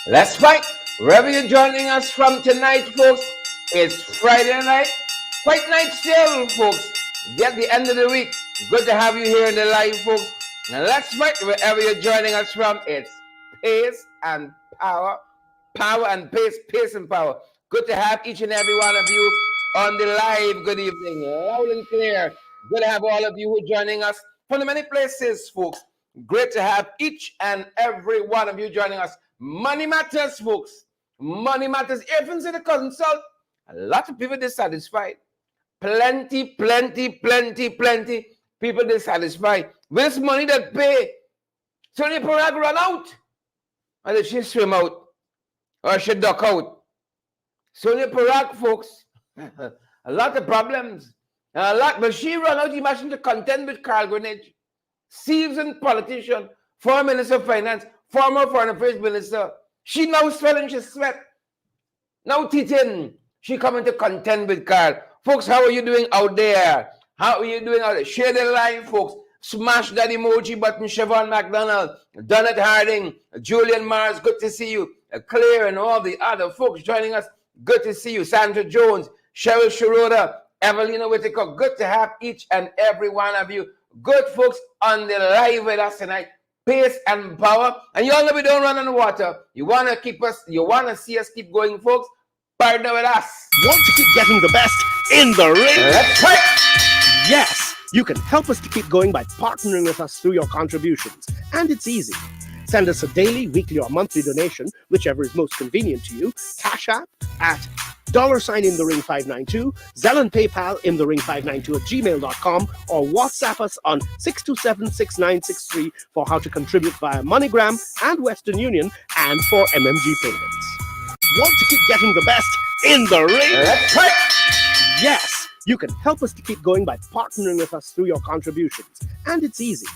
Let's fight. Wherever you're joining us from tonight, folks, it's Friday night. Fight night still, folks. Get the end of the week. Good to have you here in the live, folks. Now let's fight. Wherever you're joining us from, it's pace and power. Power and pace, pace and power. Good to have each and every one of you on the live. Good evening. Loud and clear. Good to have all of you who are joining us from the many places, folks. Great to have each and every one of you joining us. Money matters, folks. Money matters. Even in the consult, a lot of people dissatisfied. Plenty people dissatisfied with this money that pay. So the parag run out, and they should swim out or should duck out. So the parag, folks, a lot of problems. But she run out, imagine to contend with Carl Greenidge, seasoned politician, former Minister of Finance, former Foreign Affairs Minister. She now swelling, she sweat. Now Titin, she coming to contend with Carl. Folks, how are you doing out there? How are you doing out there? Share the line, folks. Smash that emoji button. Siobhan McDonald, Donald Harding, Julian Mars, good to see you. Claire and all the other folks joining us. Good to see you. Sandra Jones, Cheryl Shiroda, Evelina Whitaker. Good to have each and every one of you. Good folks on the live with us tonight. Pace and power. And you all know we don't run on the water. You want to see us keep going, folks? Partner with us. Want to keep getting the best in the ring? Let's fight. Yes, you can help us to keep going by partnering with us through your contributions. And it's easy. Send us a daily, weekly, or monthly donation, whichever is most convenient to you. Cash App at $in-the-ring592, Zelle and PayPal in-the-ring592@gmail.com, or WhatsApp us on 627-6963 for how to contribute via MoneyGram and Western Union and for MMG payments. Want to keep getting the best in the ring? Let's fight. Yes, you can help us to keep going by partnering with us through your contributions. And it's easy.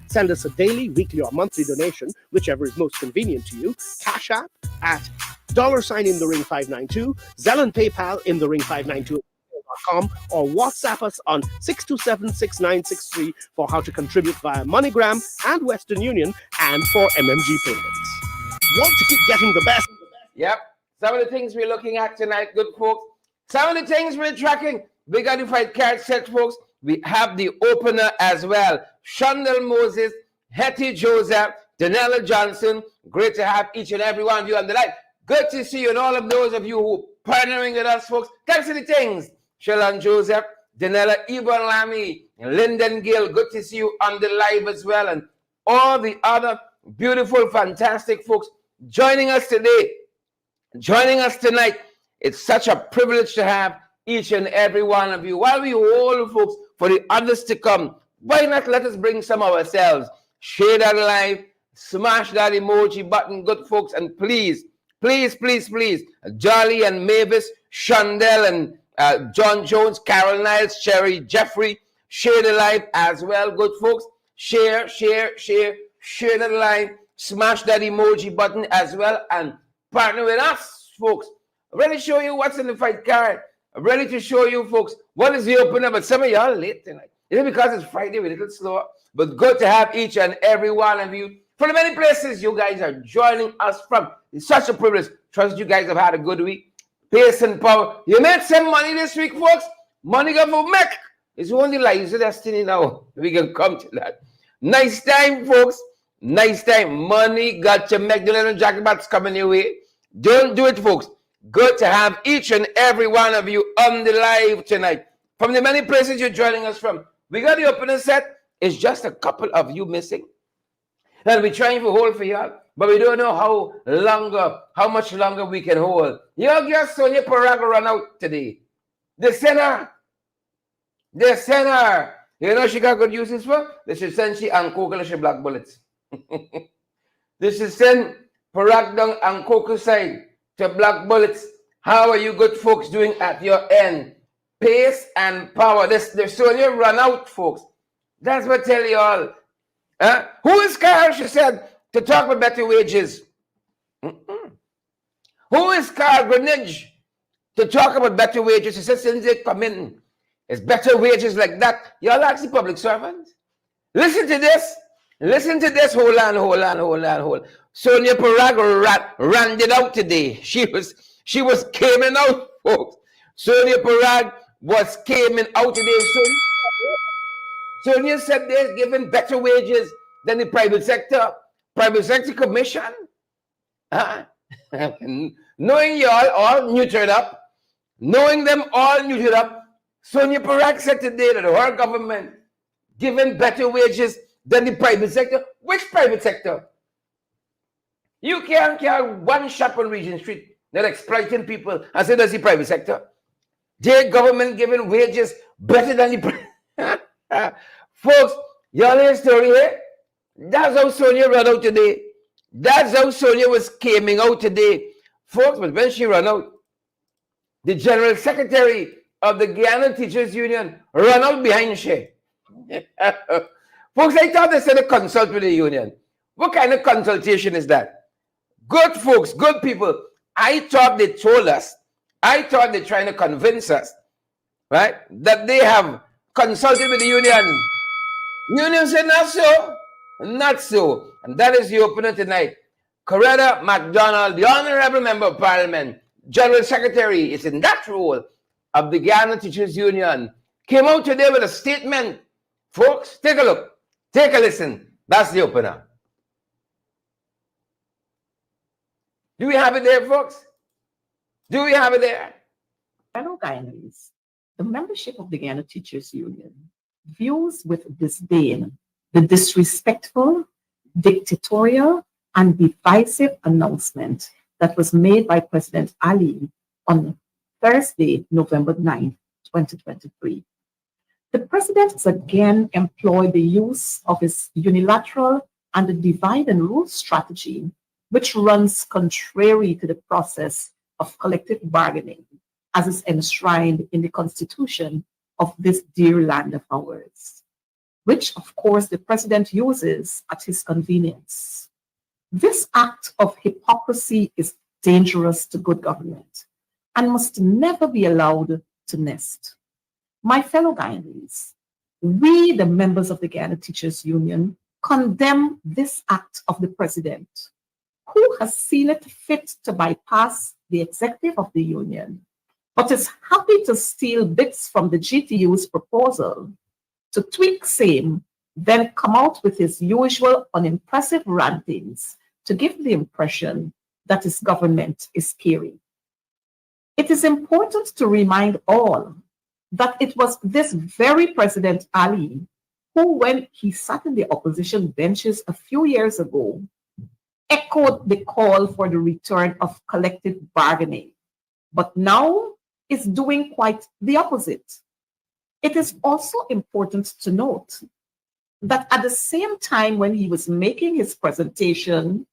Send us a daily, weekly, or monthly donation, whichever is most convenient to you. Cash App at $in-the-ring592, Zelle and PayPal in-the-ring592@gmail.com, or WhatsApp us on 627-6963 for how to contribute via MoneyGram and Western Union and for MMG payments. Want to keep getting the best? Yep. Some of the things we're looking at tonight, good folks. Some of the things we're tracking. We got to fight card set, folks. We have the opener as well. Shondell Moses, Hetty Joseph, Danella Johnson. Great to have each and every one of you on the line. Good to see you and all of those of you who partnering with us, folks. Thanks for the things. Shalon Joseph, Danella Ibon Lamy, Lyndon Gill. Good to see you on the live as well. And all the other beautiful, fantastic folks joining us today, joining us tonight. It's such a privilege to have each and every one of you. While we hold, folks, for the others to come, why not let us bring some of ourselves? Share that live, smash that emoji button, good folks, and please, Jolly and Mavis, Shondell and John Jones, Carol Niles, Sherry, Jeffrey, share the live as well, good folks. Share that live, smash that emoji button as well, and partner with us, folks. I'm ready to show you what's in the fight card. I'm ready to show you, folks, what is the opener. But some of y'all late tonight. Is it because it's Friday? We're a little slower. But good to have each and every one of you from the many places you guys are joining us from. It's such a privilege. Trust you guys have had a good week. Pace and power. You made some money this week, folks. Money got for make. It's only lives of destiny now. We can come to that. Nice time, folks. Nice time. Money got to make. The little jackpots coming your way. Don't do it, folks. Good to have each and every one of you on the live tonight. From the many places you're joining us from. We got the opening set. It's just a couple of you missing. And we're trying to hold for y'all. But we don't know how much longer we can hold. Your girl Sonia Paraga run out today. The center. You know she got good uses for? They should send she and Coco she black bullets. They should send Parag down and Coco side to black bullets. How are you good folks doing at your end? Pace and power. The Sonia run out, folks. That's what I tell you all. Who is Carl, she said, to talk about better wages? Who is Carl Greenidge to talk about better wages? She said, since they come in, it's better wages like that. Y'all actually public servants. Listen to this. Listen to this. Hold on. Sonia Parag ran it out today. She was caming out, folks. Sonia Parag was caming out today. Sonia said they're giving better wages than the private sector. Private sector commission. Knowing you all neutered up, knowing them all neutered up, Sonia Parag said today that her government giving better wages than the private sector. Which private sector? You can't have one shop on Regent Street that exploiting people and say that's the private sector. Their government giving wages better than the private. Folks, y'all hear a story here? That's how Sonia ran out today. That's how Sonia was coming out today. Folks, but when she ran out, the General Secretary of the Guyana Teachers Union ran out behind she. Folks, I thought they said to consult with the union. What kind of consultation is that? Good folks, good people. I thought they told us. I thought they're trying to convince us, right, that they have consulted with the union. Union said not so. Not so. And that is the opener tonight. Coretta MacDonald, the Honorable Member of Parliament, General Secretary, is in that role of the Guyana Teachers Union, came out today with a statement. Folks, take a look. Take a listen. That's the opener. Do we have it there, folks? Do we have it there? Fellow Guyanese, the membership of the Guyana Teachers Union views with disdain the disrespectful, dictatorial, and divisive announcement that was made by President Ali on Thursday, November 9, 2023. The president has again employed the use of his unilateral and divide and rule strategy, which runs contrary to the process of collective bargaining, as is enshrined in the Constitution of this dear land of ours, which, of course, the president uses at his convenience. This act of hypocrisy is dangerous to good government and must never be allowed to nest. My fellow Guyanese, we, the members of the Guyana Teachers Union, condemn this act of the president, who has seen it fit to bypass the executive of the union, but is happy to steal bits from the GTU's proposal, to tweak same, then come out with his usual unimpressive rantings to give the impression that his government is caring. It is important to remind all that it was this very President Ali who, when he sat in the opposition benches a few years ago, echoed the call for the return of collective bargaining, but now is doing quite the opposite. It is also important to note that at the same time when he was making his presentation,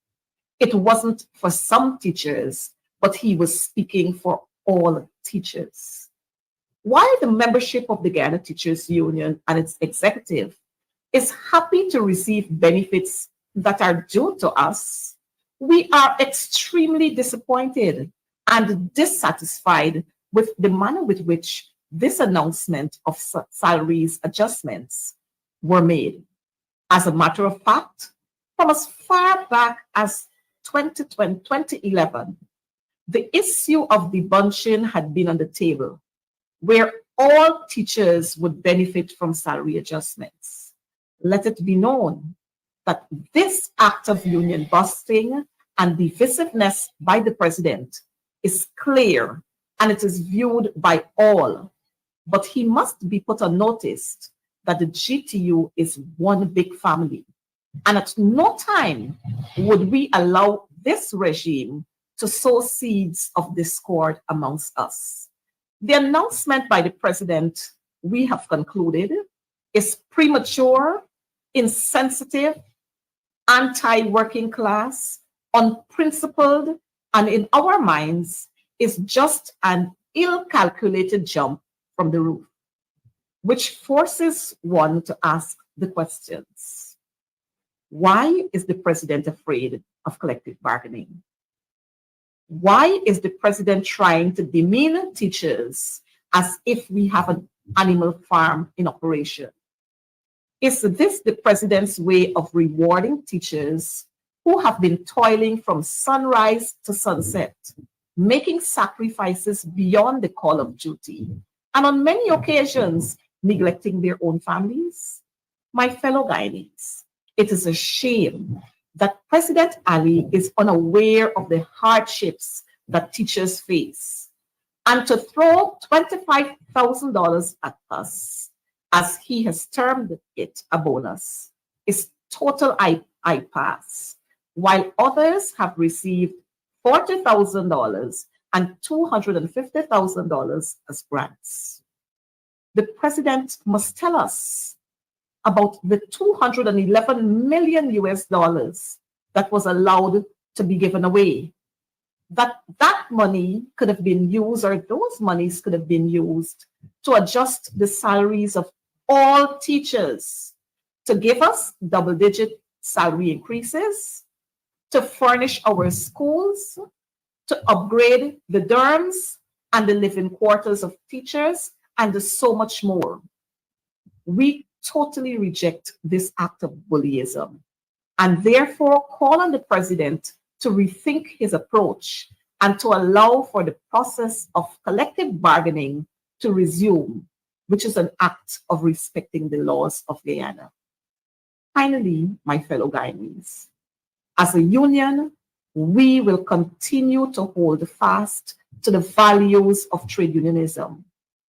it wasn't for some teachers, but he was speaking for all teachers. While the membership of the Guyana Teachers Union and its executive is happy to receive benefits that are due to us, we are extremely disappointed and dissatisfied with the manner with which this announcement of salaries adjustments were made. As a matter of fact, from as far back as 2011, the issue of the bunching had been on the table, where all teachers would benefit from salary adjustments. Let it be known that this act of union busting and divisiveness by the president is clear and it is viewed by all, but he must be put on notice that the GTU is one big family, and at no time would we allow this regime to sow seeds of discord amongst us. The announcement by the president, we have concluded, is premature, insensitive, anti-working class, unprincipled, and in our minds is just an ill-calculated jump from the roof, which forces one to ask the questions. Why is the president afraid of collective bargaining? Why is the president trying to demean teachers as if we have an animal farm in operation? Is this the president's way of rewarding teachers who have been toiling from sunrise to sunset, making sacrifices beyond the call of duty, and on many occasions neglecting their own families? My fellow Guyanese, it is a shame that President Ali is unaware of the hardships that teachers face, and to throw $25,000 at us, as he has termed it, a bonus, is total I-pass, while others have received $40,000 and $250,000 as grants. The president must tell us about the $211 million that was allowed to be given away. That money could have been used, or those monies could have been used to adjust the salaries of all teachers, to give us double-digit salary increases, to furnish our schools, to upgrade the dorms and the living quarters of teachers, and so much more. We totally reject this act of bullyism, and therefore call on the president to rethink his approach and to allow for the process of collective bargaining to resume, which is an act of respecting the laws of Guyana. Finally, my fellow Guyanese, as a union, we will continue to hold fast to the values of trade unionism.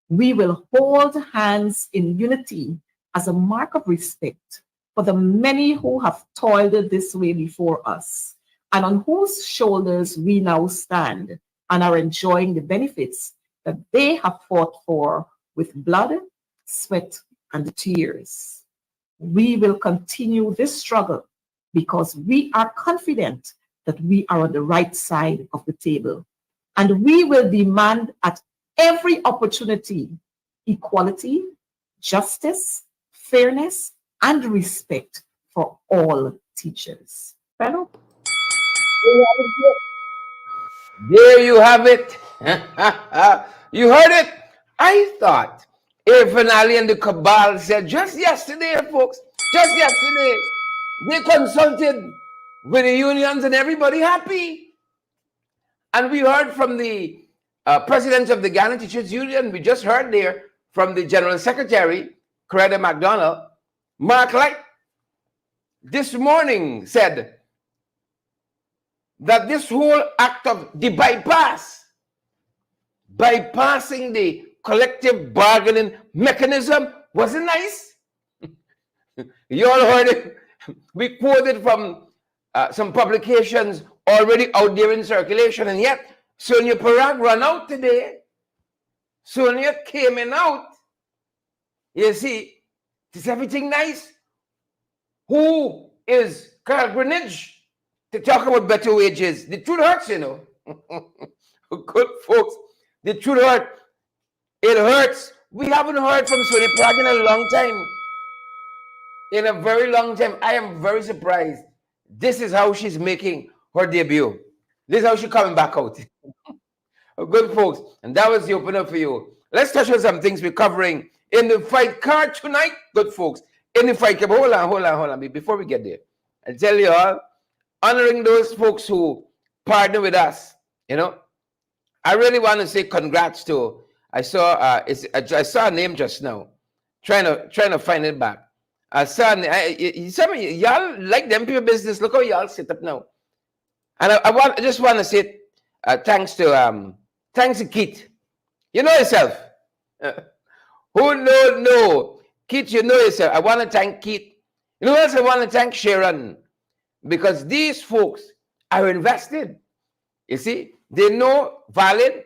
We will hold hands in unity as a mark of respect for the many who have toiled this way before us, and on whose shoulders we now stand and are enjoying the benefits that they have fought for with blood, sweat, and tears. We will continue this struggle because we are confident that we are on the right side of the table, and we will demand at every opportunity equality, justice, fairness, and respect for all teachers. Fellow? There you have it. You heard it. I thought Irfaan Ali and the cabal said just yesterday, folks, just yesterday, they consulted with the unions and everybody happy. And we heard from the president of the Guyana Teachers Union. We just heard there from the General Secretary, Coretta MacDonald. Mark Light this morning said that this whole act of the bypassing the collective bargaining mechanism wasn't nice. You all heard it. We quoted from some publications already out there in circulation, and yet Sonia Parag ran out today. Sonia came in out. You see, is everything nice? Who is Carl Greenwich to talk about better wages? The truth hurts, you know. Good folks, the truth hurts. It hurts. We haven't heard from Sonia Parag in a long time. In a very long time. I am very surprised. This is how she's making her debut. This is how she's coming back out. Good folks, and that was the opener for you. Let's touch on some things we're covering in the fight card tonight. Good folks, in the fight card. Hold on. Before we get there, I'll tell you all, honoring those folks who partner with us. You know, I really want to say congrats to. I saw a name just now. Trying to find it back. I saw some of y'all like them people business. Look how y'all sit up now. And I just want to say thanks to Keith. You know yourself. Who no. Keith, you know yourself. I want to thank Keith. You know what else I want to thank? Sharon. Because these folks are invested. You see, they know valid,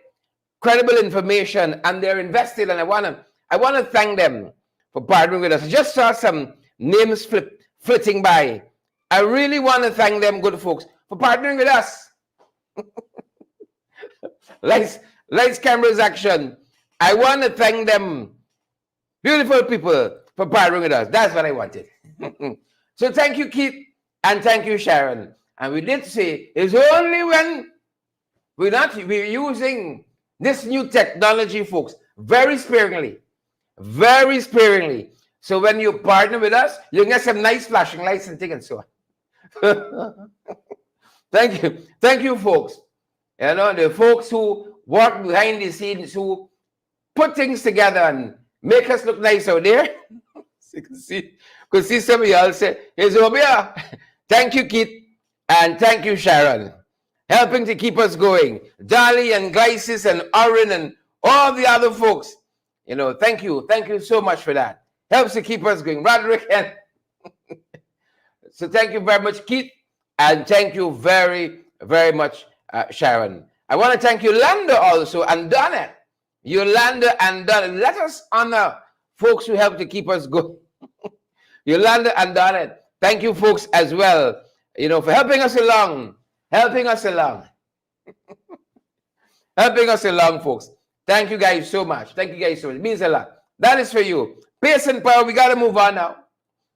credible information, and they're invested. And I want to thank them for partnering with us. I just saw some names flitting by. I really want to thank them, good folks, for partnering with us. Lights, cameras, action. I want to thank them, beautiful people, for partnering with us. That's what I wanted. So thank you, Keith, and thank you, Sharon. And we did say it's only when we're using this new technology, folks, very sparingly. So when you partner with us, you get some nice flashing lights and things and so on. Thank you. Thank you, folks. You know, the folks who work behind the scenes, who put things together and make us look nice out there. So you can see some of y'all say, here's over here. Thank you, Keith. And thank you, Sharon. Helping to keep us going. Dali and Glycis and Orin and all the other folks. You know, thank you. Thank you so much for that. Helps to keep us going. Roderick and so thank you very much, Keith. And thank you very, very much, Sharon. I want to thank Yolanda also and Donna. Yolanda and Donna. Let us honor folks who help to keep us going. Yolanda and Donna. Thank you, folks, as well. You know, for helping us along. Helping us along. Helping us along, folks. Thank you guys so much. Thank you guys so much. It means a lot. That is for you. Pace and power. We gotta move on now.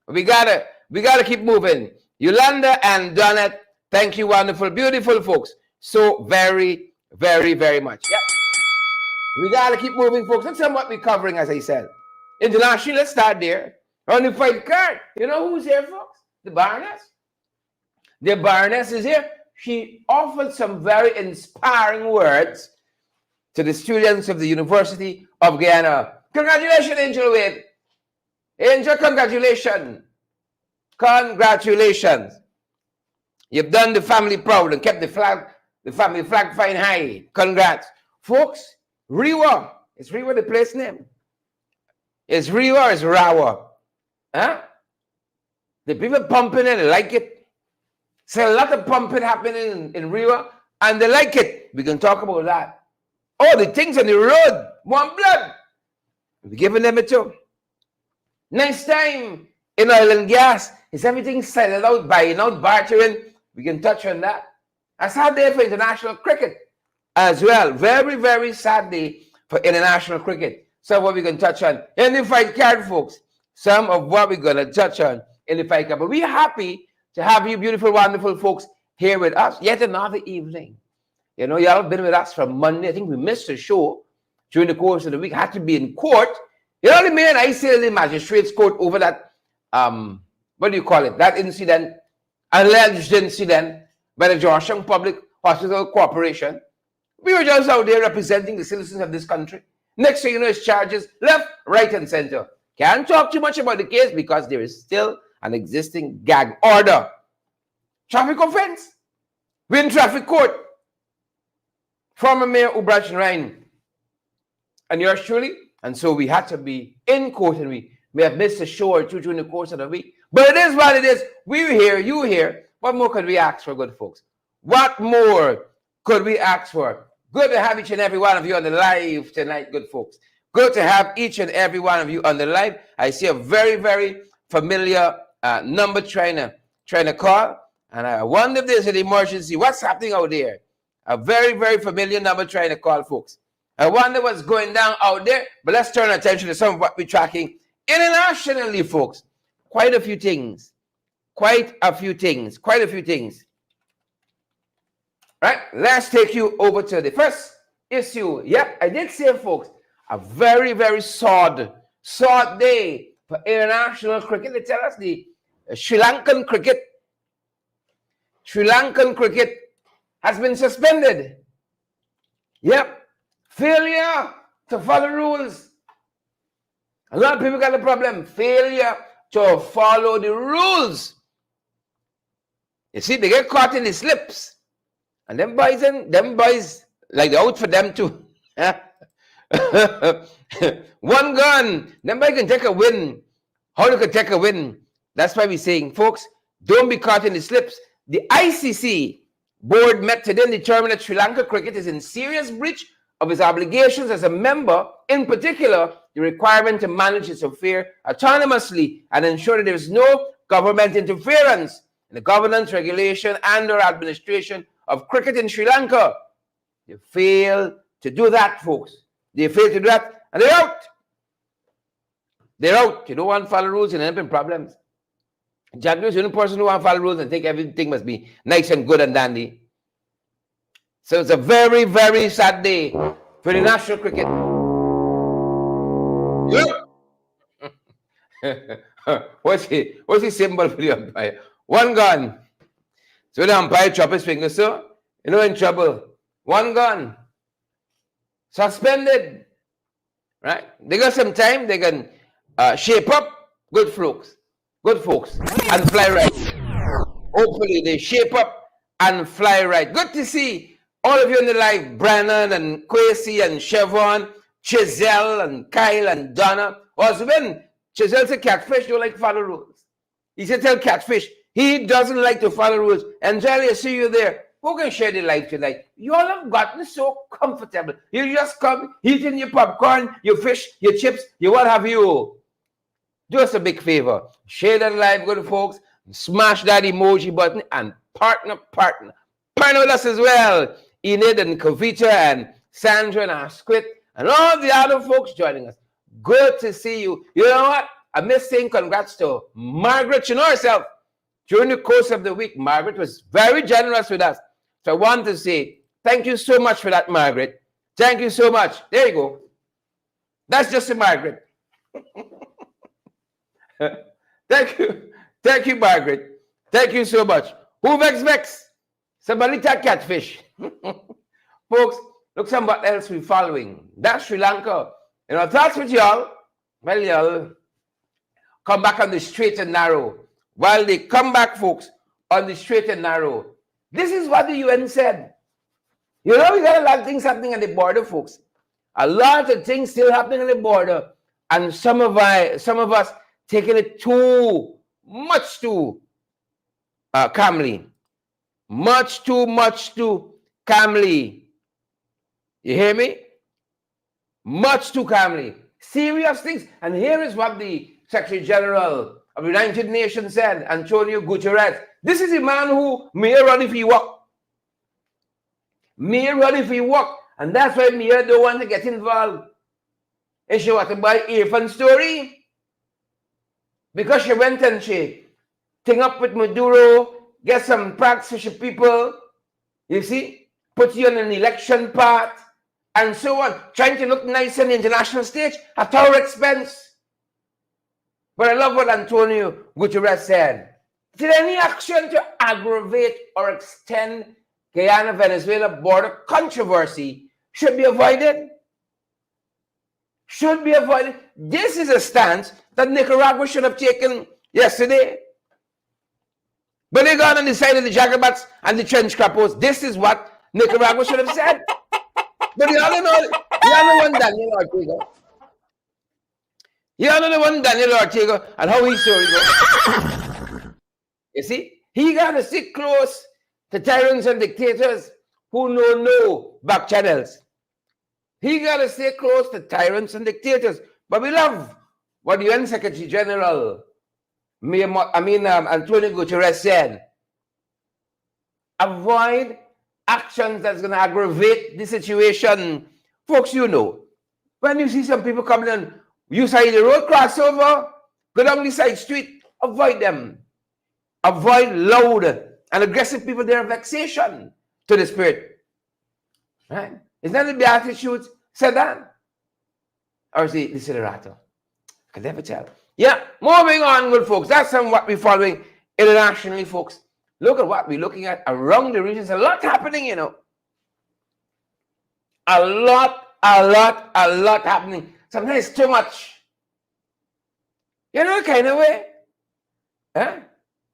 We gotta keep moving. Yolanda and Donette, thank you, wonderful, beautiful folks. So very, very, very much. Yep. We gotta keep moving, folks. That's what we're covering, as I said. International, let's start there. On the fight card. You know who's here, folks? The Baroness. The Baroness is here. She offered some very inspiring words to the students of the University of Guyana. Congratulations, Angel Wade. Angel, congratulations. Congratulations. You've done the family proud and kept the family flag flying high. Congrats. Folks, Rewa. Is Rewa the place name? Is Rewa or is Rawa? Huh? The people pumping it, they like it. So a lot of pumping happening in Rewa, and they like it. We can talk about that. Oh, the things on the road, one blood. We're giving them it too. Next time in oil and gas, is everything settled out, buying out, bartering? We can touch on that. A sad day for international cricket as well. Very, very sad day for international cricket. Some of what we can touch on in the fight card, folks. Some of what we're going to touch on in the fight card. But we're happy to have you beautiful, wonderful folks here with us yet another evening. You know, y'all been with us from Monday. I think we missed a show during the course of the week. Had to be in court. You know, the man, I say in the magistrate's court over that, what do you call it? That incident, alleged incident by the Georgetown Public Hospital Corporation. We were just out there representing the citizens of this country. Next thing you know, it's charges left, right, and center. Can't talk too much about the case because there is still an existing gag order. Traffic offense. We're in traffic court. Former Mayor Ubrach Ryan and yours truly. And so we had to be in court, and we may have missed a show or two during the course of the week. But it is what it is. We're here, you here. What more could we ask for, good folks? What more could we ask for? Good to have each and every one of you on the live tonight, good folks. Good to have each and every one of you on the live. I see a very, very familiar number trying to call. And I wonder if there's an emergency. What's happening out there? A very, very familiar number trying to call, folks. I wonder what's going down out there. But let's turn attention to some of what we're tracking internationally, folks. Quite a few things. Quite a few things. Quite a few things. Right? Let's take you over to the first issue. Yep, I did say, folks, a very, very sad day for international cricket. They tell us the Sri Lankan cricket has been suspended. Yep. Failure to follow rules. A lot of people got a problem. Failure to follow the rules. You see, they get caught in the slips. And them boys, like they're out for them too. One gun. Them boys can take a win. How you can take a win? That's why we're saying, folks, don't be caught in the slips. The ICC board met today and determined that Sri Lanka cricket is in serious breach of its obligations as a member, in particular, the requirement to manage its affairs autonomously and ensure that there is no government interference in the governance, regulation, and or administration of cricket in Sri Lanka. They fail to do that, folks. They fail to do that, and they're out. They're out. You don't want to follow rules and end up in problems. Jack is the only person who wants to follow rules and think everything must be nice and good and dandy. So it's a very, very sad day for the national cricket. What's the symbol for the umpire? One gun. So the umpire chop his finger, so you know in trouble. One gun. Suspended. Right? They got some time, they can shape up. Good folks. Good folks. And fly right. Hopefully they shape up and fly right. Good to see all of you in the live. Brennan and Quasi and Chevron, Chiselle and Kyle and Donna. Also when Chiselle said Catfish don't like to follow rules. He said tell Catfish he doesn't like to follow rules. And Charlie, I see you there. Who can share the life tonight? You all have gotten so comfortable. You just come eating your popcorn, your fish, your chips, your what have you. Do us a big favor. Share that live, good folks. Smash that emoji button and partner with us as well. Enid and Kavita and Sandra and Asquith and all the other folks joining us. Good to see you. You know what? I miss saying congrats to Margaret. You know herself. During the course of the week, Margaret was very generous with us. So I want to say thank you so much for that, Margaret. Thank you so much. There you go. That's just a Margaret. Thank you. Thank you, Margaret. Thank you so much. Who vex? Somebody take Catfish. Folks, look somebody else we're following. That's Sri Lanka. You know, thoughts with y'all. Well, y'all come back on the straight and narrow. While they come back, folks, on the straight and narrow. This is what the UN said. You know, we got a lot of things happening at the border, folks. A lot of things still happening at the border. And some of us taking it too calmly. Much too calmly. You hear me? Much too calmly. Serious things. And here is what the Secretary General of the United Nations said, Antonio Guterres. This is a man who may run if he walk. May run if he walk. And that's why Mia don't want to get involved. And she want to buy Irfan story. Because she went and she thing up with Maduro, get some practice people, you see, put you on an election path, and so on, trying to look nice on the international stage at our expense. But I love what Antonio Guterres said. Did any action to aggravate or extend Guyana-Venezuela border controversy should be avoided? Should be avoided. This is a stance that Nicaragua should have taken yesterday. But they got on the side of the Jagabats and the trench crappos. This is what Nicaragua should have said. But you all know one Daniel Ortega. You all know the one Daniel Ortega and how he story goes. You see, he got to sit close to tyrants and dictators who know no back channels. He got to stay close to tyrants and dictators. But we love what the UN Secretary General Antonio Guterres said. Avoid actions that's going to aggravate the situation. Folks, you know, when you see some people coming on, you side the road, cross over, go down the side street, avoid them. Avoid loud and aggressive people. They're vexation to the spirit. Right? Is that the Beatitudes said that? Or is it the Siderato? I can never tell. Yeah, moving on, good folks. That's what we're following internationally, folks. Look at what we're looking at around the regions. A lot happening, you know. A lot happening. Sometimes too much. You know, kind of way. Huh?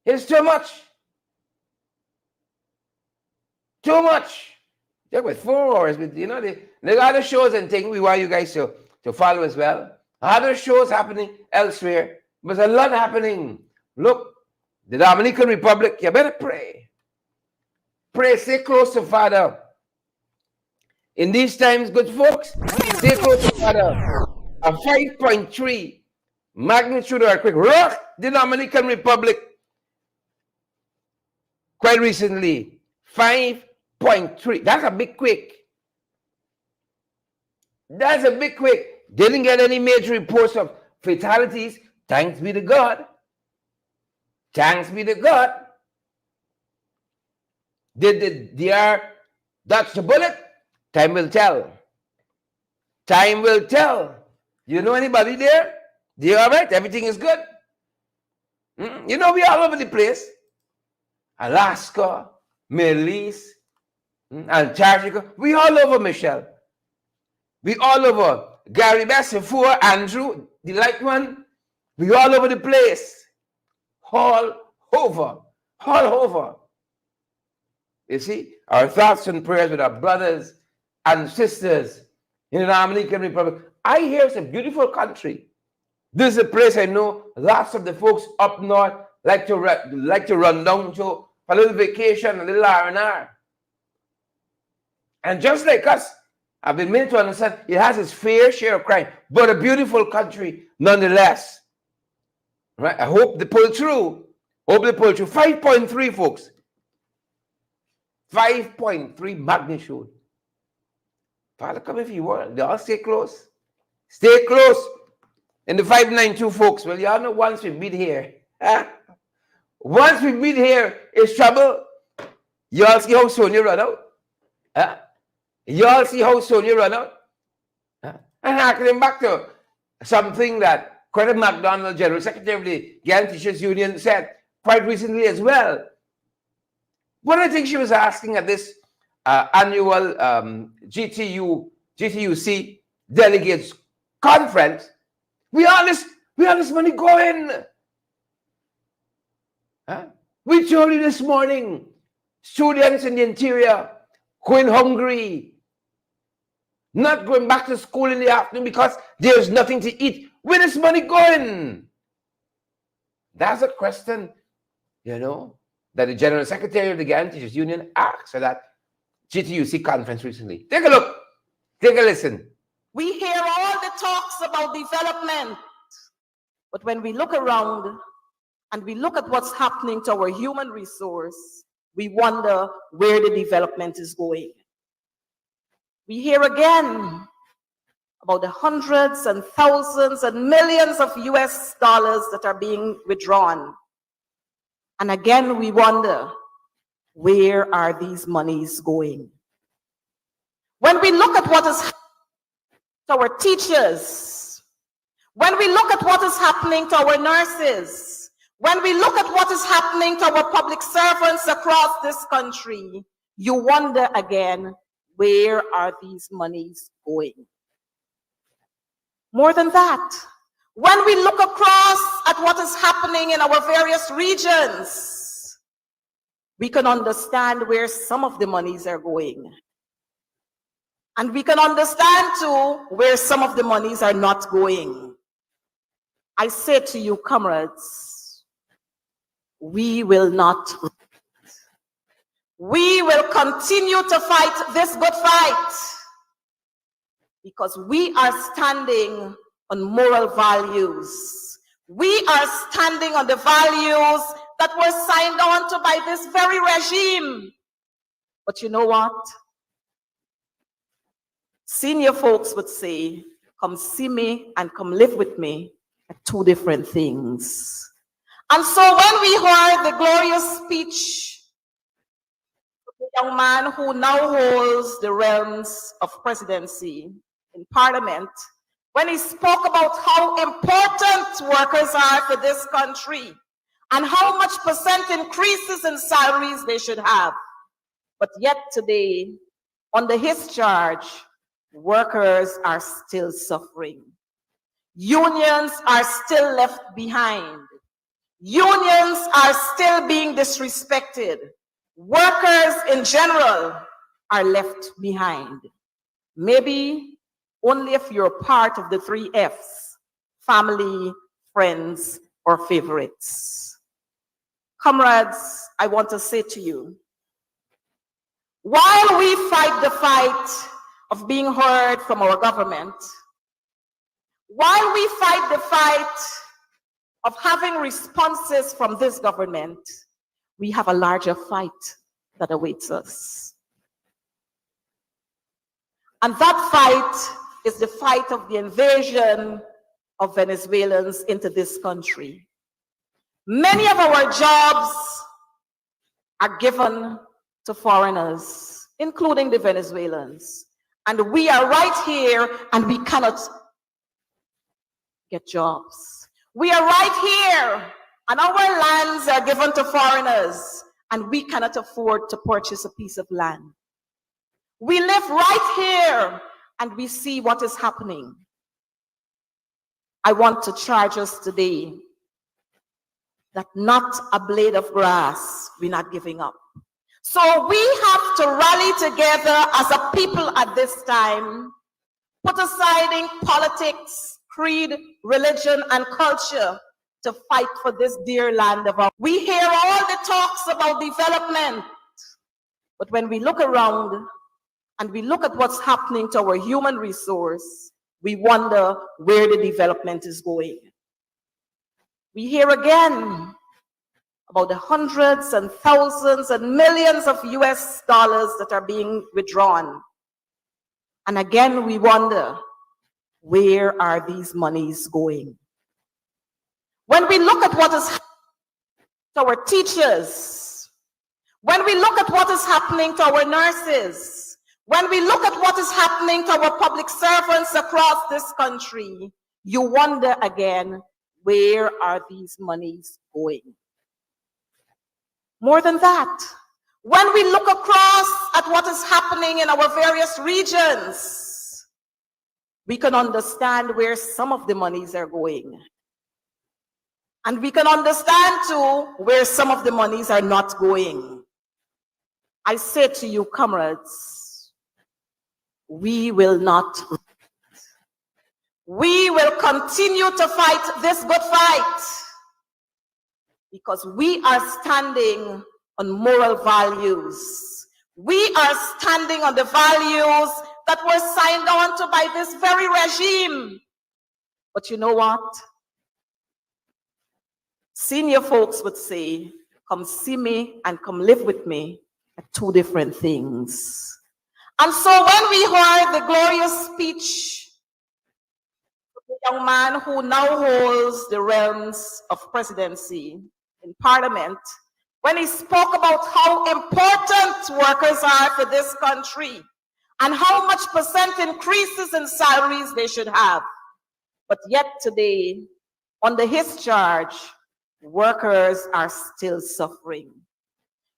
It's too much. Too much. Yeah, with 4 hours, with, you know, the other shows and things we want you guys to follow as well. Other shows happening elsewhere. There's a lot happening. Look, the Dominican Republic, you better pray. Pray, stay close to Father. In these times, good folks, stay close to Father. A 5.3 magnitude earthquake rocked the Dominican Republic quite recently. 5.3. That's a big quake. That's a big quake. Didn't get any major reports of fatalities. Thanks be to God. Thanks be to God. Did the DR dodge the bullet? Time will tell. Time will tell. You know anybody there? They're all right. Everything is good. You know, we're all over the place. Alaska, Middle East, Antarctica. We all over, Michelle. We all over. Gary Bessifua, Andrew, the light one. We all over the place. All over. All over. You see, our thoughts and prayers with our brothers and sisters in the Dominican Republic. I hear it's a beautiful country. This is a place I know lots of the folks up north like to run down to for a little vacation, a little R&R. And just like us, I've been made to understand it has its fair share of crime, but a beautiful country nonetheless. Right? I hope they pull through. 5.3, folks. 5.3 magnitude. Father, come if you want. They all stay close. Stay close. In the 592, folks. Well, y'all know once we meet here. Once we meet here, it's trouble. Y'all see how soon you run out. Y'all see how soon you run out. And harkening back to something that Coretta McDonald, General Secretary of the Guyana Teachers Union, said quite recently as well. One of the things she was asking at this annual GTUC delegates conference, we all this money going. We told you this morning, students in the interior going hungry, not going back to school in the afternoon because there's nothing to eat. Where is money going? That's a question, you know, that the General Secretary of the Guyana Teachers Union asked at that GTUC conference recently. Take a look. Take a listen. We hear all the talks about development, but when we look around and we look at what's happening to our human resource, we wonder where the development is going. We hear again about the hundreds and thousands and millions of US dollars that are being withdrawn. And again, we wonder, where are these monies going? When we look at what is happening to our teachers, when we look at what is happening to our nurses, when we look at what is happening to our public servants across this country, you wonder again, where are these monies going? More than that, when we look across at what is happening in our various regions, we can understand where some of the monies are going. And we can understand too where some of the monies are not going. I say to you, comrades, we will not. We will continue to fight this good fight because we are standing on moral values. We are standing on the values that were signed on to by this very regime. But you know what? Senior folks would say, come see me and come live with me are two different things. And so when we heard the glorious speech of the young man who now holds the realms of presidency in Parliament, when he spoke about how important workers are for this country and how much % increases in salaries they should have. But yet today, under his charge, workers are still suffering. Unions are still left behind. Unions are still being disrespected. Workers in general are left behind. Maybe only if you're part of the 3 Fs, family, friends, or favorites. Comrades, I want to say to you, while we fight the fight of being heard from our government, while we fight the fight of having responses from this government, we have a larger fight that awaits us. And that fight is the fight of the invasion of Venezuelans into this country. Many of our jobs are given to foreigners, including the Venezuelans. And we are right here and we cannot get jobs. We are right here, and our lands are given to foreigners, and we cannot afford to purchase a piece of land. We live right here, and we see what is happening. I want to charge us today that not a blade of grass we're not giving up. So we have to rally together as a people at this time, put aside politics, creed, religion, and culture to fight for this dear land of ours. We hear all the talks about development, but when we look around and we look at what's happening to our human resource, we wonder where the development is going. We hear again about the hundreds and thousands and millions of US dollars that are being withdrawn. And again, we wonder, where are these monies going? When we look at what is happening to our teachers, when we look at what is happening to our nurses, when we look at what is happening to our public servants across this country, you wonder again, where are these monies going? More than that, when we look across at what is happening in our various regions, we can understand where some of the monies are going. And we can understand too where some of the monies are not going. I say to you, comrades, we will not. We will continue to fight this good fight because we are standing on moral values. We are standing on the values that were signed on to by this very regime. But you know what? Senior folks would say, come see me and come live with me are two different things. And so when we heard the glorious speech of the young man who now holds the realms of presidency in Parliament, when he spoke about how important workers are for this country and how much percent increases in salaries they should have. But yet today, under his charge, workers are still suffering.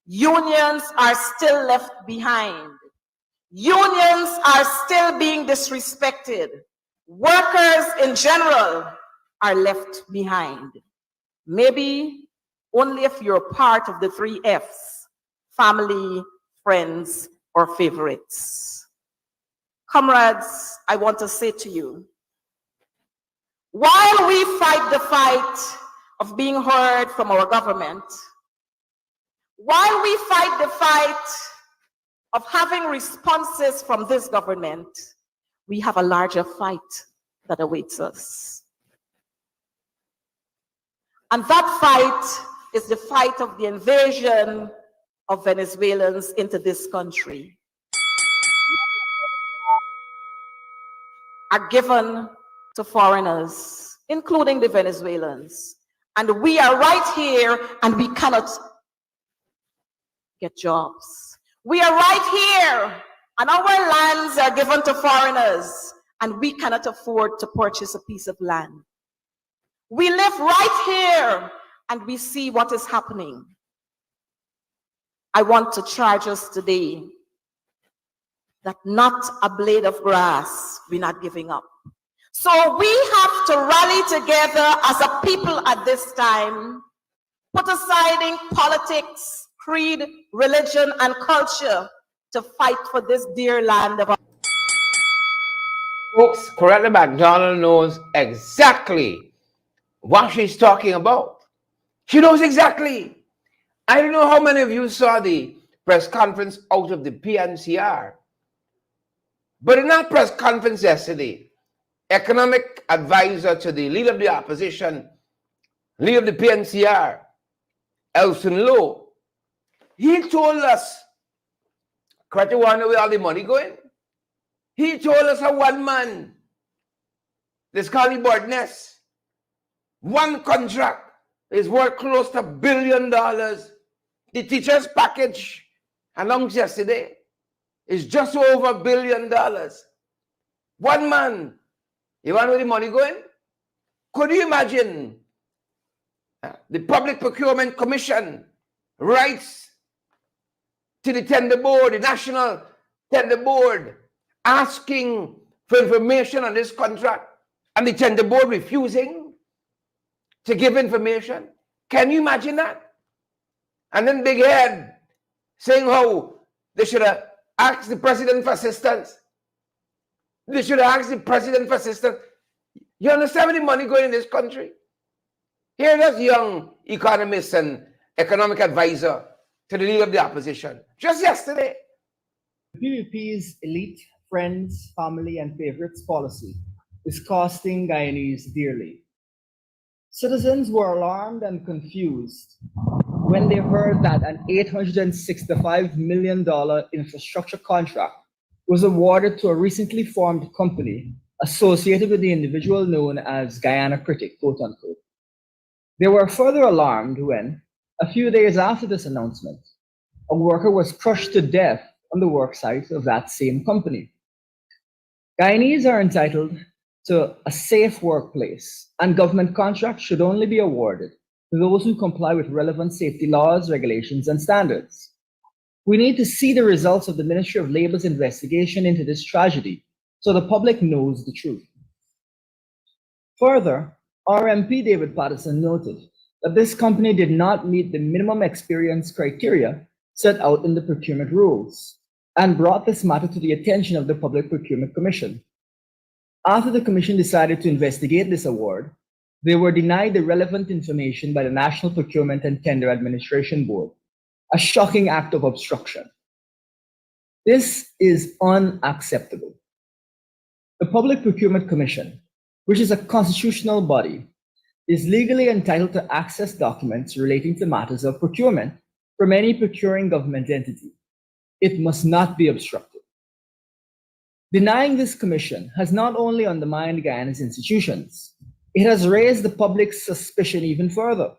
Unions are still left behind. Unions are still being disrespected. Workers in general are left behind. Maybe only if you're part of the 3 Fs, family, friends, or favorites. Comrades, I want to say to you, while we fight the fight of being heard from our government, while we fight the fight of having responses from this government, we have a larger fight that awaits us. And that fight is the fight of the invasion of Venezuelans into this country. Are given to foreigners, including the Venezuelans. And we are right here and we cannot get jobs. We are right here and our lands are given to foreigners and we cannot afford to purchase a piece of land. We live right here and we see what is happening. I want to charge us today that not a blade of grass we're not giving up. So we have to rally together as a people at this time, put aside politics, creed, religion, and culture to fight for this dear land of ours. Folks, Coretta McDonald knows exactly what she's talking about. She knows exactly. I don't know how many of you saw the press conference out of the PNCR. But in that press conference yesterday, economic advisor to the leader of the opposition, leader of the PNCR, Elson Lowe, he told us, Coretta, want to know where all the money going? He told us a one man, this Carly Bordness, one contract is worth close to $1 billion. The teachers package announced yesterday is just over $1 billion. One man. You want to know where the money going? Could you imagine the Public Procurement Commission writes to the tender board, the National Tender Board, asking for information on this contract, and the tender board refusing to give information? Can you imagine that? And then Big Head saying how they should have asked the president for assistance. They should have asked the president for assistance. You understand where the money going in this country? Here is young economist and economic advisor to the leader of the opposition just yesterday. PPP's elite, friends, family, and favorites policy is costing Guyanese dearly. Citizens were alarmed and confused when they heard that an $865 million infrastructure contract was awarded to a recently formed company associated with the individual known as Guyana critic, quote unquote. They were further alarmed when, a few days after this announcement, a worker was crushed to death on the work site of that same company. Guyanese are entitled to a safe workplace, and government contracts should only be awarded to those who comply with relevant safety laws, regulations, and standards. We need to see the results of the Ministry of Labor's investigation into this tragedy so the public knows the truth. Further, our MP David Patterson noted that this company did not meet the minimum experience criteria set out in the procurement rules and brought this matter to the attention of the Public Procurement Commission. After the Commission decided to investigate this award, they were denied the relevant information by the National Procurement and Tender Administration Board, a shocking act of obstruction. This is unacceptable. The Public Procurement Commission, which is a constitutional body, is legally entitled to access documents relating to matters of procurement from any procuring government entity. It must not be obstructed. Denying this commission has not only undermined Guyana's institutions, it has raised the public's suspicion even further.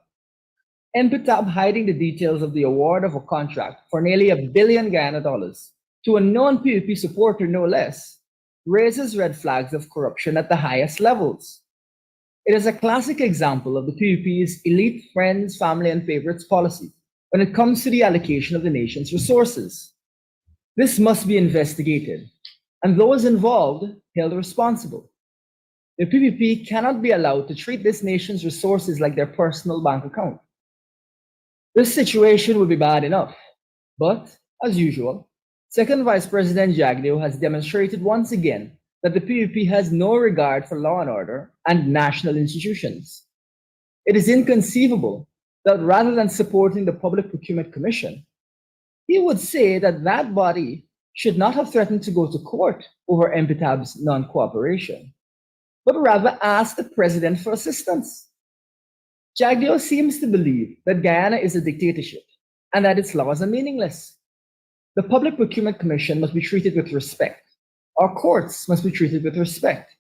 MPTAB hiding the details of the award of a contract for nearly $1 billion Guyana dollars to a non-PPP supporter, no less, raises red flags of corruption at the highest levels. It is a classic example of the PPP's elite, friends, family, and favorites policy when it comes to the allocation of the nation's resources. This must be investigated, and those involved held responsible. The PPP cannot be allowed to treat this nation's resources like their personal bank account. This situation would be bad enough, but, as usual, Second Vice President Jagdeo has demonstrated once again that the PPP has no regard for law and order and national institutions. It is inconceivable that rather than supporting the Public Procurement Commission, he would say that that body should not have threatened to go to court over MPTAB's non-cooperation, but rather ask the president for assistance. Jagdeo seems to believe that Guyana is a dictatorship and that its laws are meaningless. The Public Procurement Commission must be treated with respect. Our courts must be treated with respect.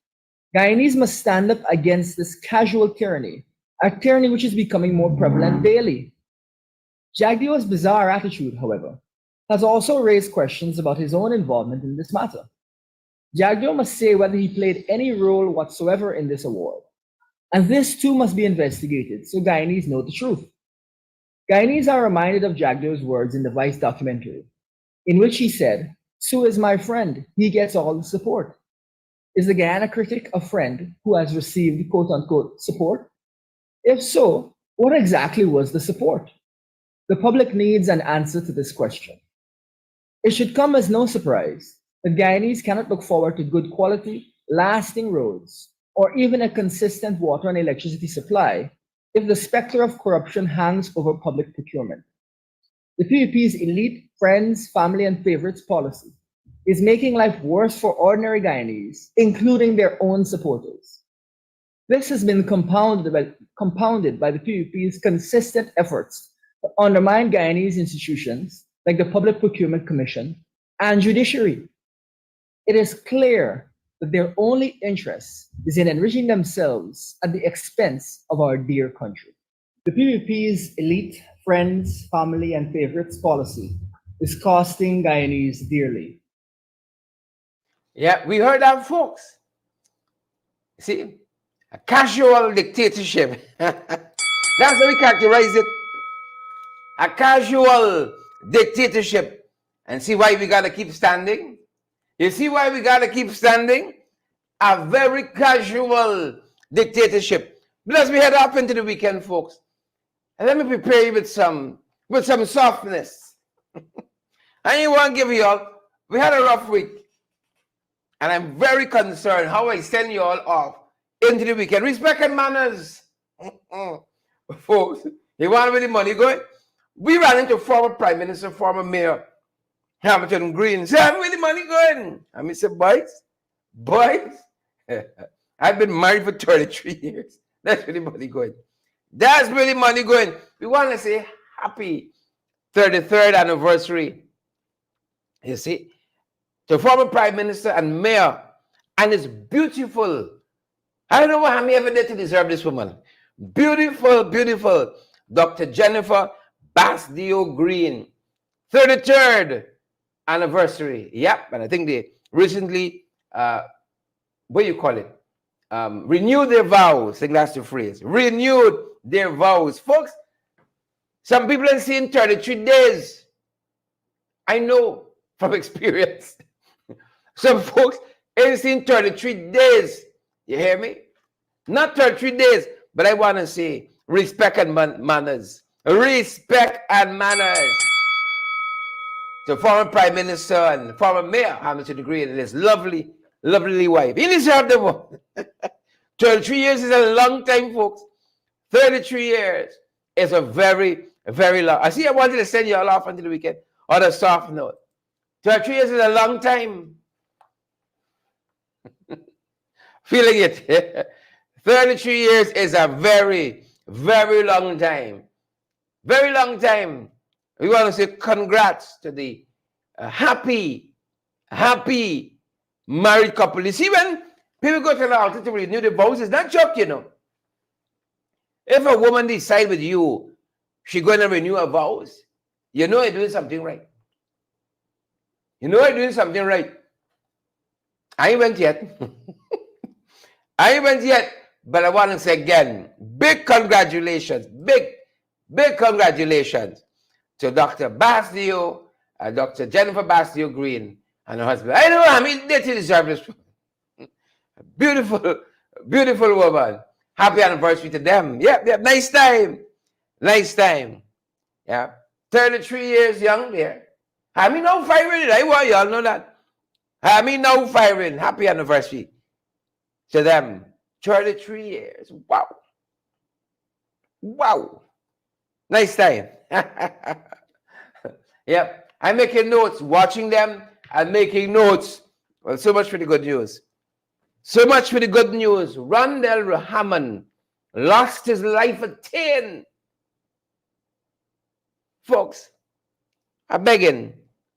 Guyanese must stand up against this casual tyranny, a tyranny which is becoming more prevalent daily. Jagdeo's bizarre attitude, however, has also raised questions about his own involvement in this matter. Jagdeo must say whether he played any role whatsoever in this award, and this too must be investigated so Guyanese know the truth. Guyanese are reminded of Jagdeo's words in the Vice documentary, in which he said, "Sue is my friend, he gets all the support." Is the Guyana critic a friend who has received quote-unquote support? If so, what exactly was the support? The public needs an answer to this question. It should come as no surprise that Guyanese cannot look forward to good quality, lasting roads, or even a consistent water and electricity supply if the specter of corruption hangs over public procurement. The PPP's elite, friends, family, and favorites policy is making life worse for ordinary Guyanese, including their own supporters. This has been compounded by the PPP's consistent efforts to undermine Guyanese institutions like the Public Procurement Commission and judiciary. It is clear that their only interest is in enriching themselves at the expense of our dear country. The PPP's elite, friends, family, and favorites policy is costing Guyanese dearly. Yeah, we heard that, folks. See, A casual dictatorship. That's how we characterize it. A casual dictatorship. And see why we got to keep standing? You see why we got to keep standing? A very casual dictatorship. But as we head up into the weekend, folks, and let me prepare you with some softness. I ain't want to give you all, we had a rough week. And I'm very concerned how I send you all off into the weekend. Respect and manners. Folks, you want where the money going? We ran into former Prime Minister, former Mayor, Hamilton Green. Say, where the money going? And I said, boys, I've been married for 33 years. That's where the money going. That's where the money going. We want to say happy 33rd anniversary. You see, to former Prime Minister and Mayor, and it's beautiful. I don't know what I ever did to deserve this woman. Beautiful, beautiful. Dr. Jennifer Basdio Green, 33rd anniversary. Yep, and I think they recently, what do you call it? Renewed their vows. I think that's the phrase. Renewed their vows. Folks, some people are saying 33 days. I know from experience. Some folks ain't seen 33 days. You hear me? Not 33 days, but I want to say respect and manners. Respect and manners. To former Prime Minister and former Mayor Hamilton Green and his lovely, lovely wife. He deserved them all. 33 years is a long time, folks. 33 years is a very, very long. I see I wanted to send you all off until the weekend on a soft note. 33 years is a long time. Feeling it. 33 years is a very, very long time. Very long time. We want to say congrats to the happy married couple. You see, when people go to the altar to renew the vows, it's not joke, you know. If a woman decides with you, she's going to renew her vows, you know you're doing something right. You know you're doing something right. I ain't went yet. I ain't went yet, but I want to say again, big congratulations, big congratulations to Dr. Basdio, Dr. Jennifer Basdio Green and her husband. I know, I mean, they deserve this. Beautiful, beautiful woman. Happy anniversary to them. Yep, nice time. Nice time. Yeah, 33 years young there. I mean, no firing. I want y'all know that. I mean, no firing. Happy anniversary to them. 33 years. Wow. Wow. Nice time. Yep. I'm making notes, watching them and making notes. Well, so much for the good news. So much for the good news. Rondell Rahman lost his life at 10. Folks, I'm begging,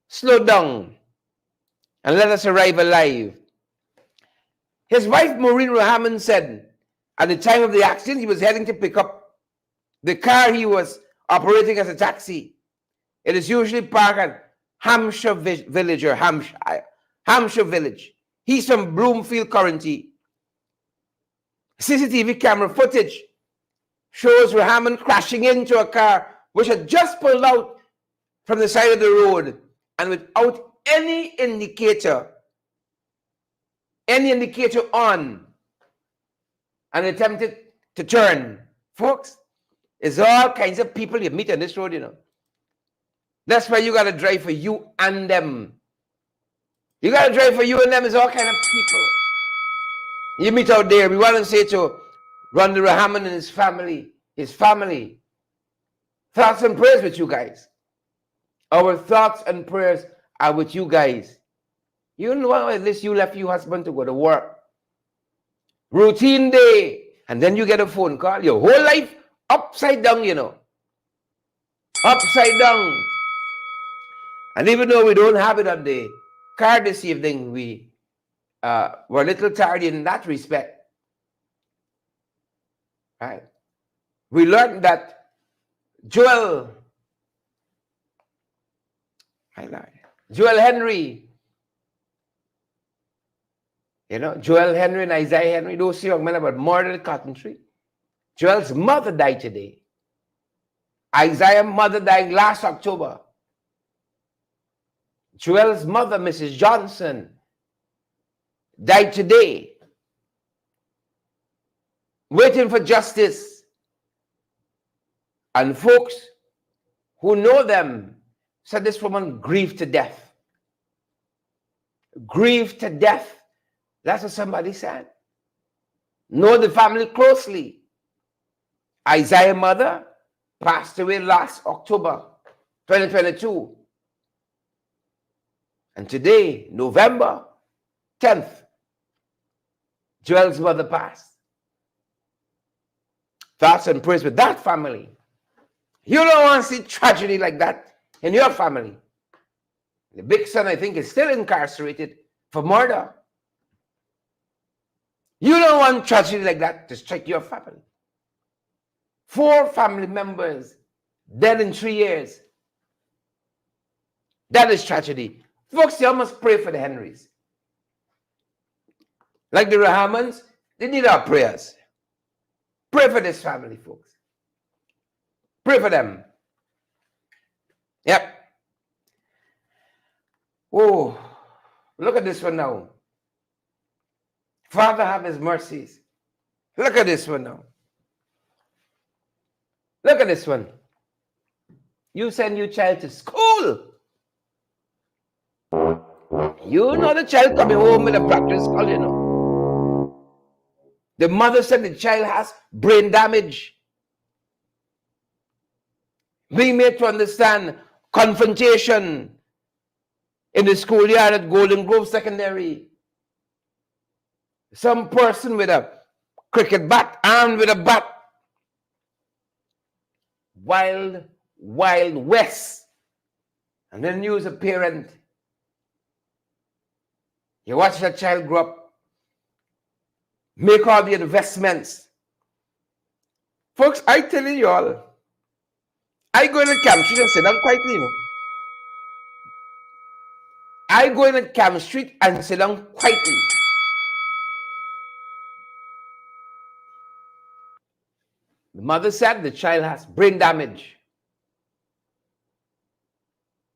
slow down and let us arrive alive. His wife, Maureen Rahman, said at the time of the accident, he was heading to pick up the car he was operating as a taxi. It is usually parked at Hampshire Village or Hampshire Village. He's from Broomfield County. CCTV camera footage shows Rahman crashing into a car which had just pulled out from the side of the road and without any indicator on, and attempted to turn. Folks, it's all kinds of people you meet on this road, you know. That's why you got to drive for you and them. You got to drive for you and them. It's all kind of people you meet out there. We want to say to Rondell Rahman and his family, thoughts and prayers with you guys. Our thoughts and prayers are with you guys. You know, at least you left your husband to go to work. Routine day. And then you get a phone call. Your whole life upside down, you know. Upside down. And even though we don't have it on the car this evening, we were a little tired in that respect. Right? We learned that Joel Henry, You know, Joel Henry and Isaiah Henry, those young men about murdered at Cotton Tree. Joel's mother died today. Isaiah's mother died last October. Joel's mother, Mrs. Johnson, died today. Waiting for justice. And folks who know them said this woman grieved to death. Grieved to death. That's what somebody said. Know the family closely. Isaiah's mother passed away last October 2022. And today, November 10th, Joel's mother passed. Thoughts and prayers with that family. You don't want to see tragedy like that in your family. The big son, I think, is still incarcerated for murder. You don't want tragedy like that to strike your family. 4 family members dead in 3 years. That is tragedy. Folks, you must pray for the Henrys. Like the Rahamans, they need our prayers. Pray for this family, folks. Pray for them. Yep. Oh, look at this one now. Father, have his mercies. Look at this one now. Look at this one. You send your child to school. You know the child coming home with a fractured skull, you know. The mother said the child has brain damage. Being made to understand confrontation in the schoolyard at Golden Grove Secondary. Some person with a cricket bat, armed with a bat. Wild, wild west. And then you as a parent, you watch that child grow up, make all the investments. Folks, I tell you all, I go in the Camp Street and sit down quietly, you know. I go in the Camp Street and sit down quietly. The mother said the child has brain damage.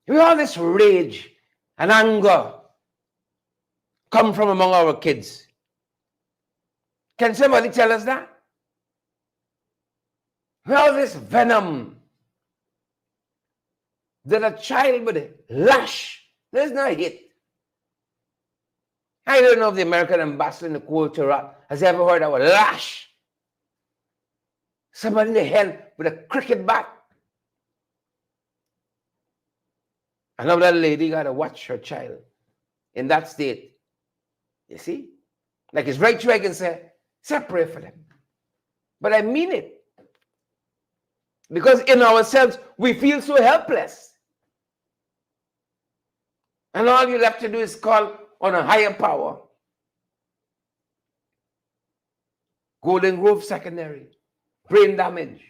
We all this rage and anger come from among our kids. Can somebody tell us that? We all this venom that a child would lash. There's no hit. I don't know if the American ambassador in the Quote has ever heard of a lash. Somebody in the head with a cricket bat. I know that lady got to watch her child in that state. You see? Like it's right true, I can say pray for them. But I mean it. Because in ourselves, we feel so helpless. And all you have to do is call on a higher power. Golden Grove Secondary. Brain damage.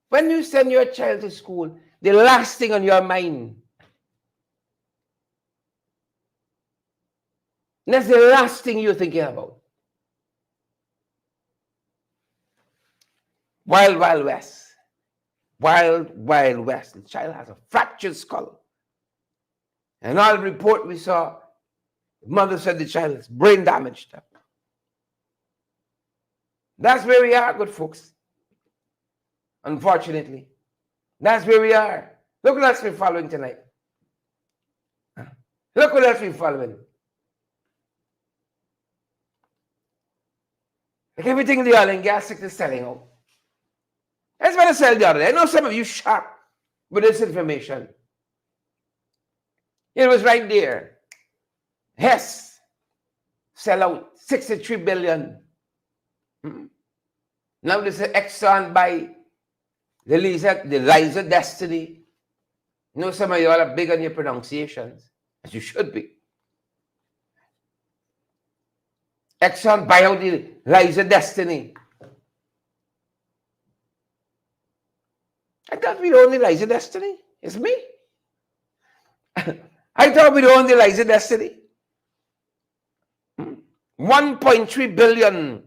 When you send your child to school, the last thing on your mind, that's the last thing you're thinking about. Wild, wild west. Wild, wild west. The child has a fractured skull. And all the report we saw, the mother said the child is brain damaged. That's where we are, good folks. Unfortunately. That's where we are. Look what else we're following tonight. Look what else we're following. Like everything in the oil and gas sector is selling out. That's what I said the other day. I know some of you shocked with this information. It was right there. Hess sell out 63 billion. Now this is Exxon by the Liza Destiny. You know some of you all are big on your pronunciations, as you should be. Exxon buy out the Liza Destiny. I thought we own the Liza Destiny. It's me. I thought we own the Liza Destiny. $1.3 billion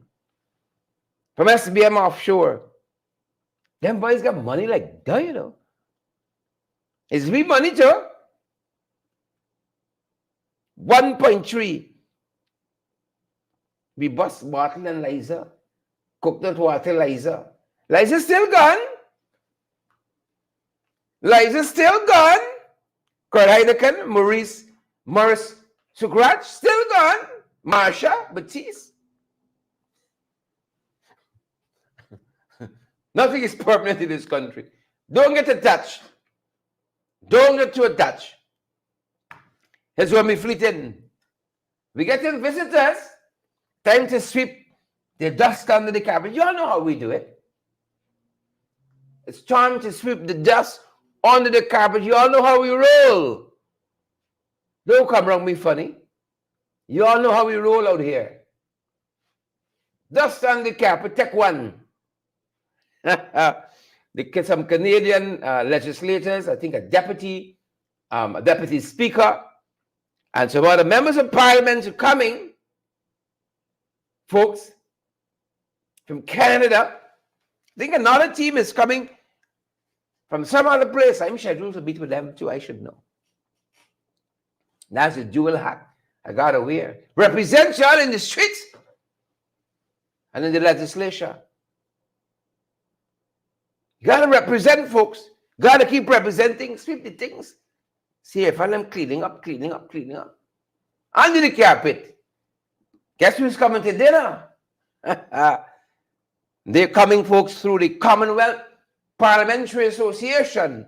from SBM offshore. Them boys got money like that, you know. It's me money too. 1.3. We bust bottle and Liza. Coconut water Liza. Liza still gone. Liza still gone. Kurt Heineken, Morris Sukrach, still gone. Marsha, Batiste. Nothing is permanent in this country. Don't get attached. Don't get too attached. Here's when we fleet in. We get in visitors. Time to sweep the dust under the carpet. You all know how we do it. It's time to sweep the dust under the carpet. You all know how we roll. Don't come around me funny. You all know how we roll out here. Dust under the carpet. Take one. Some Canadian legislators, I think a deputy speaker, and some other members of parliament are coming, folks, from Canada. I think another team is coming from some other place. I'm scheduled to meet with them too, I should know. That's a dual hat I gotta wear. Represent y'all in the streets and in the legislature. You gotta represent, folks. Gotta keep representing. Sweep the things. See if I'm cleaning up. Under the carpet. Guess who's coming to dinner? They're coming, folks, through the Commonwealth Parliamentary Association,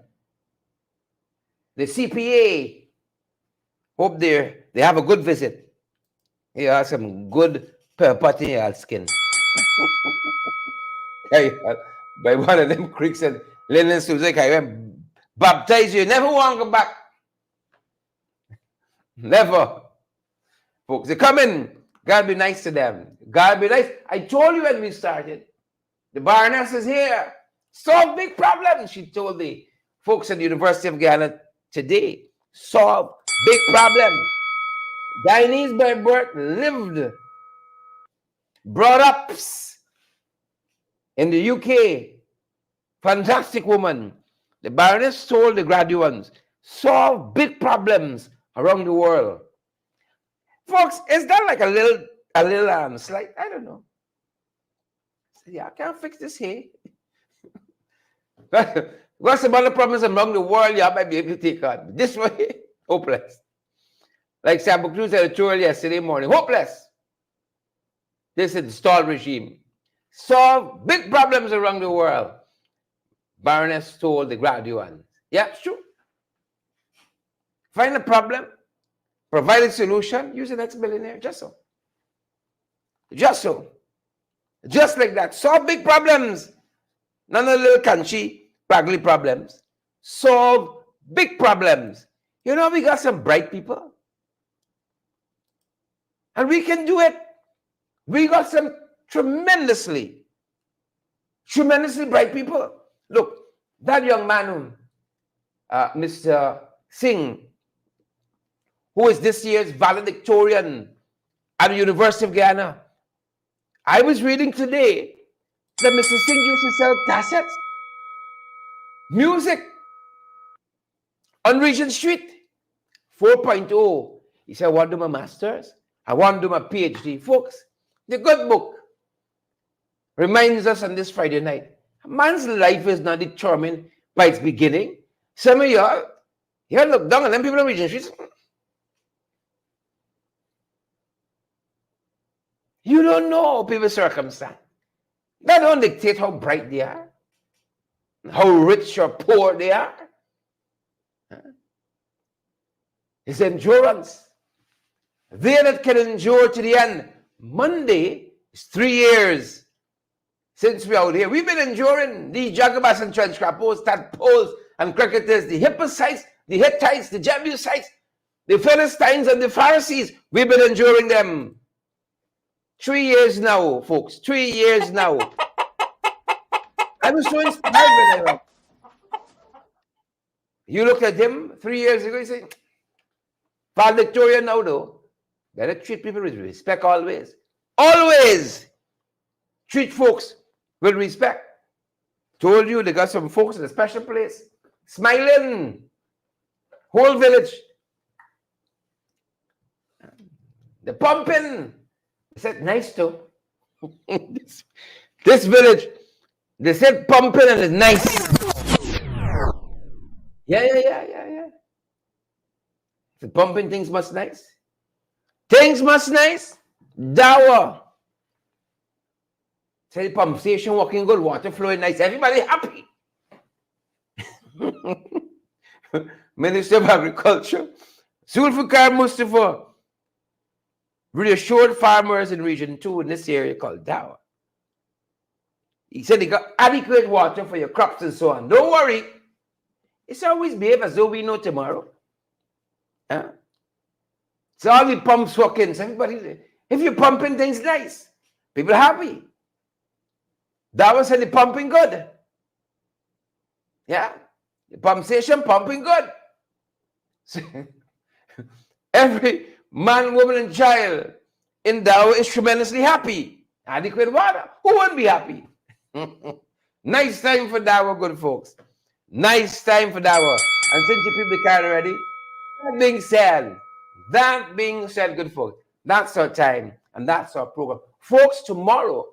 the CPA. Hope they have a good visit. Here are some good putty skin. By one of them creeks and linen suits, I went baptize you. Never want to go back. Never. Folks, they come in. God be nice to them. God be nice. I told you when we started. The Baroness is here. Solve big problems, she told the folks at the University of Guyana today. Solve big problems. Guyanese by birth, lived, brought up in the UK. Fantastic woman. The Baroness told the graduates, solve big problems around the world. Folks, is that like a little slight? I don't know. Yeah, I can't fix this here. What's some other problems among the world you might be able to take on? This way, hopeless. Like Sambo Cruz editorial yesterday morning, hopeless. This installed regime. Solve big problems around the world. Baroness told the graduates. Yeah, it's true. Find a problem, provide a solution, use an ex-billionaire, just so. Just so. Just like that. Solve big problems. None of the little country, praggly problems. Solve big problems. You know, we got some bright people. And we can do it. We got some tremendously bright people. Look, that young man, Mr. Singh, who is this year's valedictorian at the University of Guyana. I was reading today that Mr. Singh used to sell cassettes, music on Regent Street, 4.0. He said, I want to do my master's. I want to do my PhD. Folks, the good book reminds us on this Friday night, a man's life is not determined by its beginning. Some of y'all, you look down and then people on Regent Street. You don't know people's circumstance. That don't dictate how bright they are, how rich or poor they are. It's endurance. They that can endure to the end. Monday is 3 years since we're out here. We've been enduring the Jagabas and trench crappos, tadpoles and cricketers, the Hippocytes, the Hittites, the Jebusites, the Philistines and the Pharisees. We've been enduring them. 3 years now, folks. 3 years now. I was so inspired when I went. You look at him 3 years ago, you say, valedictorian now though. Better treat people with respect always. Always treat folks with respect. Told you they got some folks in a special place. Smiling. Whole village. The pumping. They said nice too. this village, they said pumping and it's nice. Yeah. The pumping things must nice. Things must nice. Dower. Say the pump station working good, water flowing nice. Everybody happy. Minister of Agriculture, Zulfikar Mustafa, reassured farmers in Region 2 in this area called Dower. He said they got adequate water for your crops and so on. Don't worry. It's always behave as though we know tomorrow. Huh? So all the pumps working. So everybody, if you're pumping things nice, people happy. Dower said the pumping good. Yeah. The pump station pumping good. So, every man, woman, and child in Dower is tremendously happy. Adequate water. Who wouldn't be happy? Nice time for Dower, good folks. Nice time for Dower. And since you people the card already, that being said, good folks, that's our time and that's our program. Folks, tomorrow,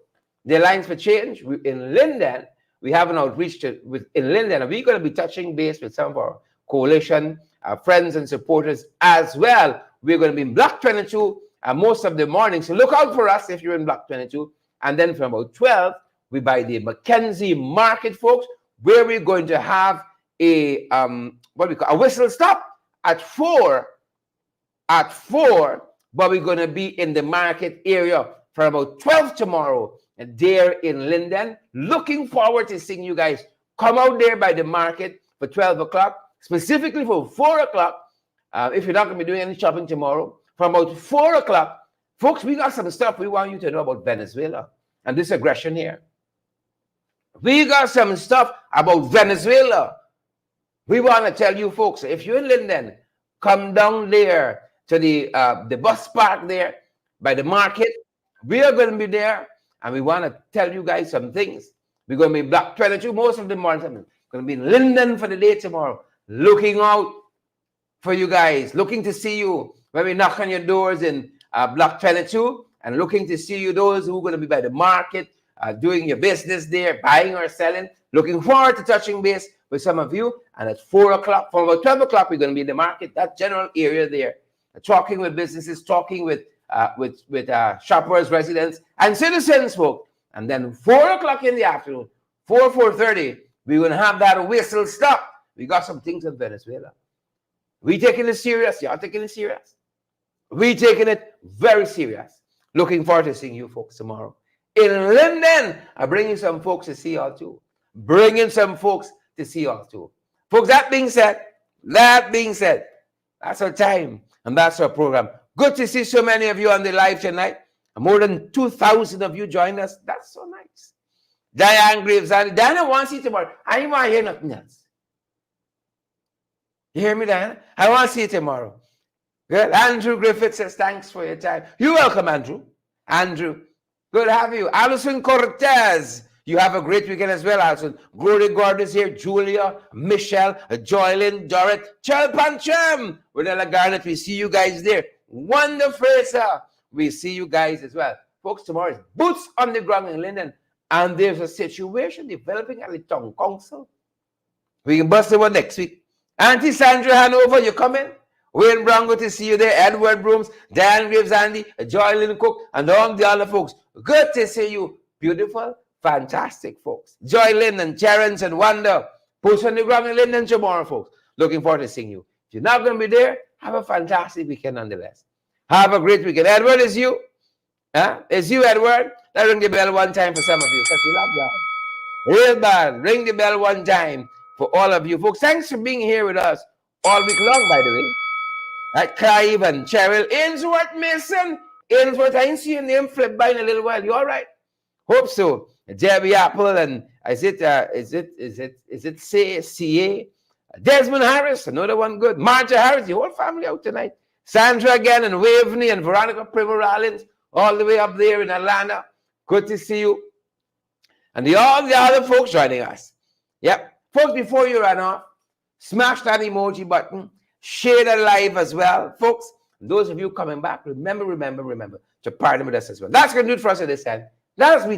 the Alliance for Change in Linden, we have an outreach in Linden, and we're going to be touching base with some of our coalition, our friends and supporters as well. We're going to be in Block 22 most of the morning, so look out for us if you're in Block 22. And then from about 12, we by the Mackenzie Market, folks, where we're going to have a what we call a whistle stop at 4, but we're going to be in the market area from about 12 tomorrow, and there in Linden. Looking forward to seeing you guys come out there by the market for 12 o'clock, specifically for 4 o'clock. If you're not going to be doing any shopping tomorrow, from about 4 o'clock, folks, we got some stuff we want you to know about Venezuela and this aggression here. We got some stuff about Venezuela. We want to tell you folks, if you're in Linden, come down there to the bus park there by the market. We are going to be there, and we want to tell you guys some things. We're going to be Block 22 most of the morning. We're going to be in Linden for the day tomorrow, looking out for you guys, looking to see you when we knock on your doors in Block 22, and looking to see you, those who are going to be by the market, doing your business there, buying or selling. Looking forward to touching base with some of you. And at 4 o'clock, from about 12 o'clock, we're going to be in the market, that general area there, talking with businesses, talking with shoppers, residents, and citizens, folks. And then 4 o'clock in the afternoon, 4:30, we're going to have that whistle stop. We got some things in Venezuela. We taking it serious. Y'all taking it serious. We taking it very serious. Looking forward to seeing you folks tomorrow. In Linden, I'm bringing some folks to see y'all too. Bringing some folks to see y'all too. Folks, that being said, that's our time and that's our program. Good to see so many of you on the live tonight. More than 2,000 of you joined us. That's so nice. Diane Graves, and Diana wants you tomorrow. I don't want to hear nothing else. You hear me, Diana? I want to see you tomorrow. Good. Andrew Griffith says, thanks for your time. You're welcome, Andrew. Andrew, good to have you. Alison Cortez, you have a great weekend as well, Alison. Glory God is here. Julia, Michelle, Joylyn, Dorrit, Chel Pancham, Renella Garnet. We see you guys there. Wonderful, sir. We see you guys as well. Folks, tomorrow is boots on the ground in Linden, and there's a situation developing at the town council. We can bust it one next week. Auntie Sandra Hanover, you coming? Wayne Brown, good to see you there. Edward Brooms, Diane Graves, Andy, Joylyn Cook, and all the other folks. Good to see you. Beautiful, fantastic folks. Joylyn and Terrence and Wanda. Boots on the ground in Linden tomorrow, folks. Looking forward to seeing you. If you're not going to be there, have a fantastic weekend nonetheless. Have a great weekend. Edward, is you? Huh? Is you, Edward? Let's ring the bell one time for some of you, because we love you. Real bad. Ring the bell one time for all of you folks. Thanks for being here with us all week long, by the way. Right, Clive and Cheryl. Ainsworth Mason. Ainsworth, I ain't seen your name flip by in a little while. You all right? Hope so. Debbie Apple and is it CA? Desmond Harris, another one good. Marja Harris, the whole family out tonight. Sandra again, and Waveney, and Veronica Primo Rollins, all the way up there in Atlanta. Good to see you. And all the other folks joining us. Yep. Folks, before you run off, smash that emoji button. Share the live as well. Folks, those of you coming back, remember to partner with us as well. That's going to do it for us at this end. Let us meet